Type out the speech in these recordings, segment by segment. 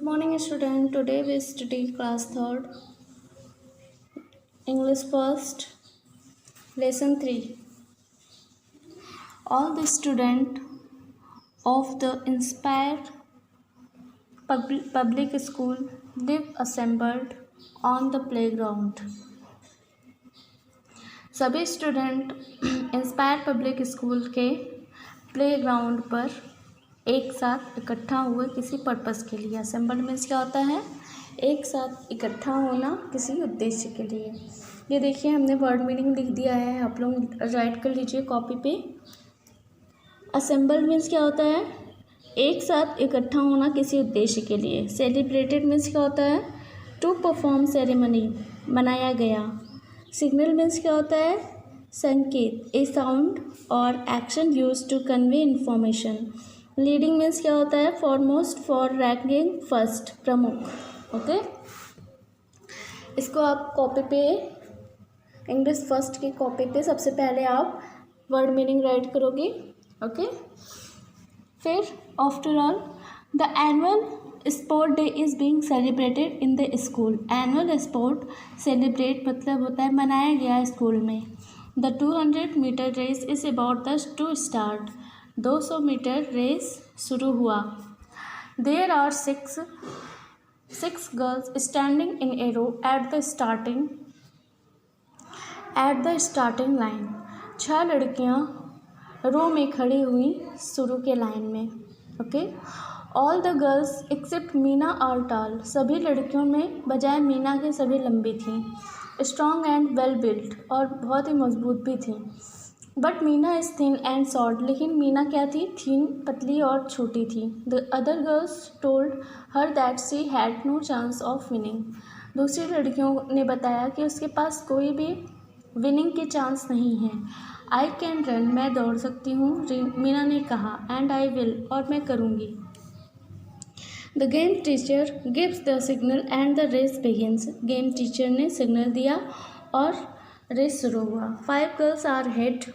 Morning student. Today we study class 3rd English first lesson 3. All the student of the inspired public school live assembled on the playground. सभी student inspire public school के playground पर एक साथ इकट्ठा हुए किसी purpose के लिए। असेंबल मीन्स क्या होता है? एक साथ इकट्ठा होना किसी उद्देश्य के लिए। ये देखिए हमने वर्ड मीनिंग लिख दिया है, आप लोग राइट कर लीजिए कॉपी पे। असेंबल मीन्स क्या होता है? एक साथ इकट्ठा होना किसी उद्देश्य के लिए। सेलिब्रेटेड मीन्स क्या होता है? टू परफॉर्म सेरेमनी, मनाया गया। सिग्नल मीन्स क्या होता है? संकेत, ए साउंड और action use to convey information. Leading means क्या होता है? फॉरमोस्ट, फॉर, रैंकिंग, फर्स्ट, प्रमुख। ओके, इसको आप कॉपी पे, इंग्लिश फर्स्ट की कॉपी पे सबसे पहले आप वर्ड मीनिंग राइट करोगे। ओके, फिर after all the annual sport day is being celebrated in the school. Annual sport celebrate मतलब होता है मनाया गया स्कूल में। The 200 metre race is about the to start. 200 metre race शुरू हुआ। There are six girls standing in a row at the starting line. 6 लड़कियां रो में खड़ी हुई शुरू के लाइन में। Okay, all the girls except Meena are tall. सभी लड़कियों में बजाय मीना के सभी लंबी थीं। स्ट्रॉन्ग एंड वेल बिल्ट, और बहुत ही मजबूत भी थीं। But Meena is thin and short, लेकिन मीना क्या थी? थिन, पतली और छोटी थी। The other girls told her that she had no chance of winning. दूसरी लड़कियों ने बताया कि उसके पास कोई भी विनिंग के चांस नहीं है। आई कैन रन, मैं दौड़ सकती हूँ, मीना ने कहा। एंड आई विल, और मैं करूँगी। The game teacher gives the signal and the race begins. Game teacher ने सिग्नल दिया और रेस शुरू हुआ। 5 girls are head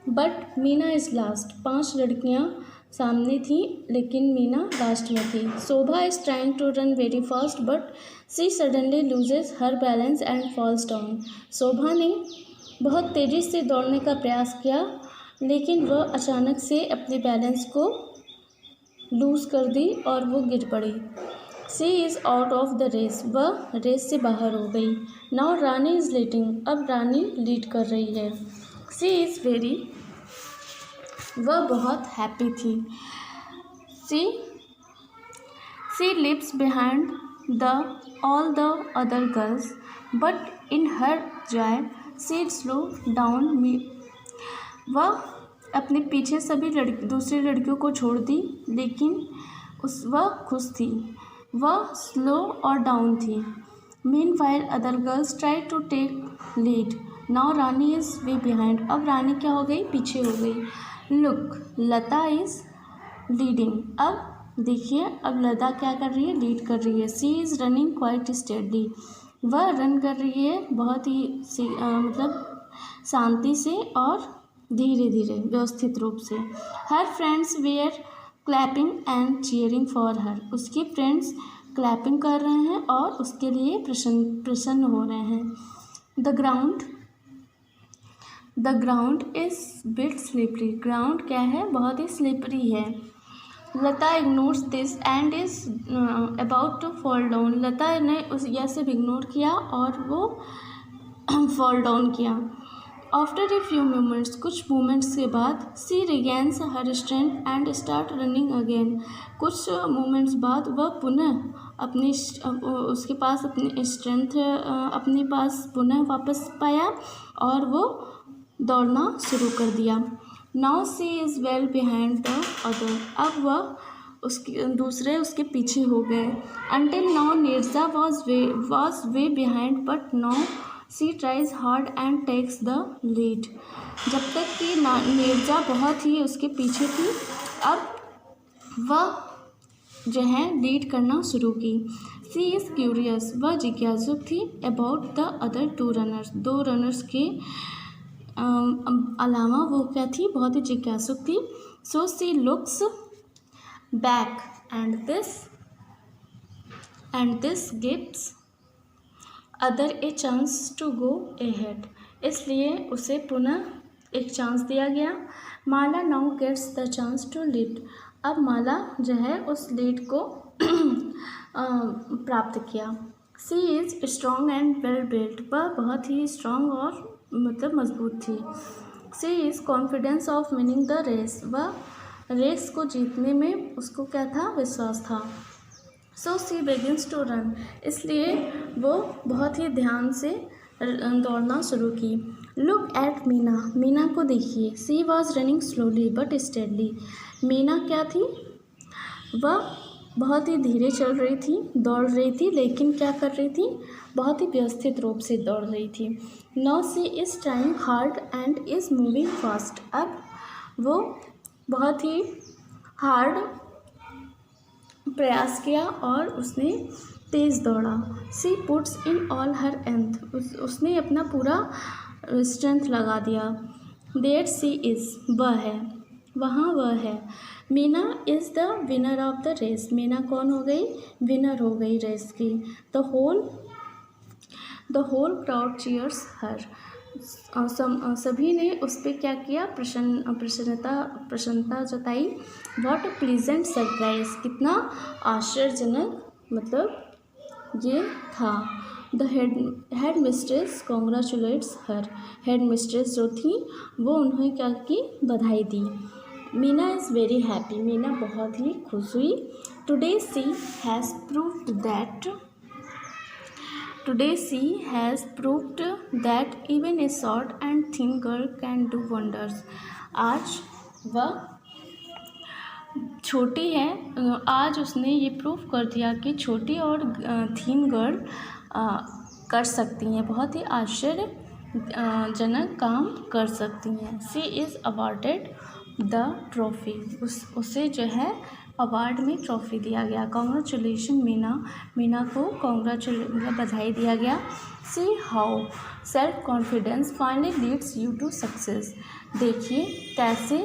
but Meena is last. 5 लड़कियां सामने थीं लेकिन मीना लास्ट में थी। Shobha is trying to run very fast but she suddenly loses her balance and falls down. Shobha ने बहुत तेज़ी से दौड़ने का प्रयास किया लेकिन वह अचानक से अपने बैलेंस को लूज़ कर दी और वो गिर पड़ी। She is out of the race, वह रेस से बाहर हो गई। नाउ रानी इज़ लीडिंग, अब रानी लीड कर रही है। सी इज़ वेरी, वह बहुत हैप्पी थी। She leaves behind all the other girls but in her joy she slow down me. वह अपने पीछे सभी दूसरी लड़कियों को छोड़ दी लेकिन वह खुश थी। वह स्लो और डाउन थी। Meanwhile other girls try to take lead. Now Rani is way behind, अब रानी क्या हो गई? पीछे हो गई। लुक, लता इज़ लीडिंग, अब देखिए अब लता क्या कर रही है? लीड कर रही है। सी इज़ रनिंग क्वाइट स्टेडली, वह रन कर रही है बहुत ही मतलब शांति से और धीरे धीरे व्यवस्थित रूप से। Her friends were clapping and cheering for her, उसके फ्रेंड्स क्लैपिंग कर रहे हैं और उसके लिए प्रसन्न हो रहे हैं। The ground is bit slippery, ground क्या है? बहुत ही स्लिपरी है। Lata ignores this and is about to fall down, Lata ने यह सब इग्नोर किया और वो फॉल डाउन किया। आफ्टर ए फ्यू मोमेंट्स, कुछ मोमेंट्स के बाद, she regains her strength and start running again. कुछ मोमेंट्स बाद वह पुनः उसके पास अपनी स्ट्रेंथ अपने पास पुनः वापस पाया और वो दौड़ना शुरू कर दिया। Now she is well behind the other, अब वह उसके पीछे हो गए। Until now Neeraja was way behind but now she tries hard and takes the lead. जब तक कि नीरजा बहुत ही उसके पीछे थी, अब वह जो है लीड करना शुरू की। सी इज़ क्यूरियस, वह जिज्ञासुक थी। About the other 2 runners, 2 runners के अलावा वो क्या थी? बहुत ही जिज्ञासुक थी। So she looks back and this and this gives other a chance to go ahead, इसलिए उसे पुनः एक चांस दिया गया। Mala now gets the chance to lead, अब माला जो है उस लीड को प्राप्त किया। She is strong and well built, वह बहुत ही स्ट्रॉन्ग और मतलब मजबूत थी। She is confidence of winning the race, वह रेस को जीतने में उसको क्या था, विश्वास था। So she begins to run, इसलिए वो बहुत ही ध्यान से दौड़ना शुरू की। लुक एट मीना, मीना को देखिए। She was running slowly but steadily, Meena क्या थी, वह बहुत ही धीरे चल रही थी, दौड़ रही थी, लेकिन क्या कर रही थी, बहुत ही व्यवस्थित रूप से दौड़ रही थी। Now she is trying hard and is moving fast, अब वो बहुत ही हार्ड प्रयास किया और उसने तेज़ दौड़ा। She puts in all her एंथ, उसने अपना पूरा स्ट्रेंथ लगा दिया। देयर सी इज़, वह है, वहाँ वह है। Meena is the winner of the race, Meena कौन हो गई, विनर हो गई रेस की। The whole crowd cheers her, सभी ने उस पर क्या किया, प्रसन्नता जताई। व्हाट अ प्लीजेंट सरप्राइज, कितना आश्चर्यजनक मतलब ये था। The head mistress congratulates her, head mistress जो थी वो उन्हें क्या की, बधाई दी। Meena is very happy, Meena बहुत ही खुश हुई। Today she has proved that even a short and thin girl can do wonders, आज वह छोटी है, आज उसने ये प्रूव कर दिया कि छोटी और थीन गर्ल कर सकती हैं, बहुत ही आश्चर्यजनक काम कर सकती हैं। सी इज़ अवार्डेड द ट्रॉफी, उसे जो है अवार्ड में ट्रॉफी दिया गया। कॉन्ग्रेचुलेशन मीना, मीना को मतलब बधाई दिया गया। See how self confidence finally leads you to success, देखिए कैसे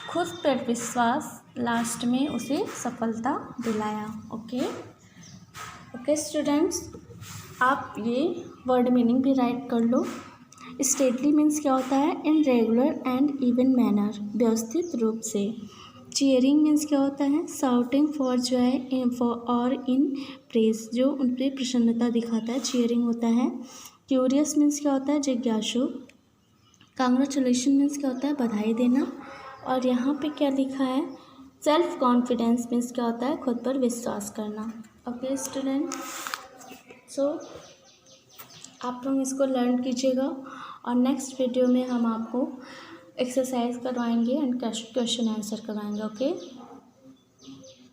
खुद पर विश्वास लास्ट में उसे सफलता दिलाया। ओके स्टूडेंट्स, आप ये वर्ड मीनिंग भी राइट कर लो। स्टेडली मीन्स क्या होता है, in regular and even manner, व्यवस्थित रूप से। चीयरिंग मीन्स क्या होता है, शाउटिंग फॉर जॉय और इन प्रेज, जो उन पर प्रसन्नता दिखाता है, चीयरिंग होता है। क्यूरियस मीन्स क्या होता है, जिज्ञासु। कांग्रेचुलेशन मीन्स क्या होता है, बधाई देना। और यहाँ पे क्या लिखा है, सेल्फ कॉन्फिडेंस मीन्स क्या होता है, खुद पर विश्वास करना। ओके स्टूडेंट, सो आप लोग इसको लर्न कीजिएगा और नेक्स्ट वीडियो में हम आपको एक्सरसाइज करवाएंगे एंड क्वेश्चन आंसर करवाएंगे। ओके।